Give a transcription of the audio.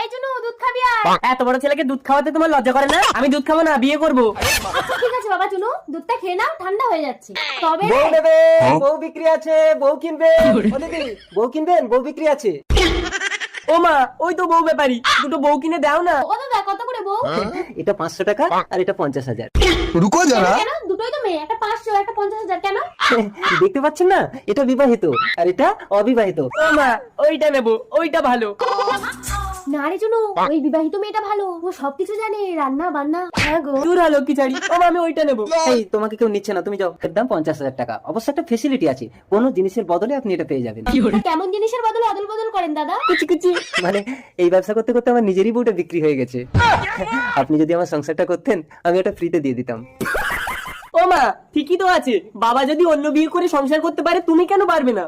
এই জন্য দুধ খাবি আর। এত বড় ছেলেকে দুধ খাওয়াতে তোমার লজ্জা করে না? আমি দুধ খাবো না, বিয়ে করবো। আচ্ছা ঠিক আছে বাবা চুনু, দুধটা খেয়ে নাও, ঠান্ডা হয়ে যাচ্ছে। তবে বউ নেবে, বউ বিক্রি আছে, বউ কিনবেন। ও দিদি, বউ কিনবেন, বউ বিক্রি আছে। ও মা, ওই তো বউ ব্যাপারী, দুটো বউ কিনে দাও না। ও দাদা কত করে বউ? এটা 500 টাকা আর এটা 50,000। रुको जरा। কেন দুটোই তো মেয়ে, একটা 500 একটা 50,000 কেন? দেখতে পাচ্ছেন না, এটা বিবাহিত আর এটা অবিবাহিত। ও মা, ওইটা নেবো, ওইটা ভালো। না রে চুনু, ওই বিবাহিত মেয়েটা ভালো, ও সবকিছু জানে, রান্না বান্না। হ্যাঁ গো। দূর হলো কি ছাড়ি। ও মা, আমি ওইটা নেবো। এই তোমাকে কেউ নিচ্ছে না, তুমি যাও। এর দাম 50,000 টাকা। অবশ্য একটা ফেসিলিটি আছে, কোনো জিনিসের বদলে আপনি এটা পেয়ে যাবেন। কেমন জিনিসের বদলে অদল বদল করেন দাদা? কুচি কুচি। মানে এই ব্যবসা করতে করতে আমার নিজেরই বউটা বিক্রি হয়ে গেছে। আপনি যদি আমার সংসারটা করতেন, আমি ওটা ফ্রিতে দিয়ে দিতাম। ও মা, ঠিকই তো আছে, বাবা যদি অন্য বিয়ে করে সংসার করতে পারে, তুমি কেন পারবে না?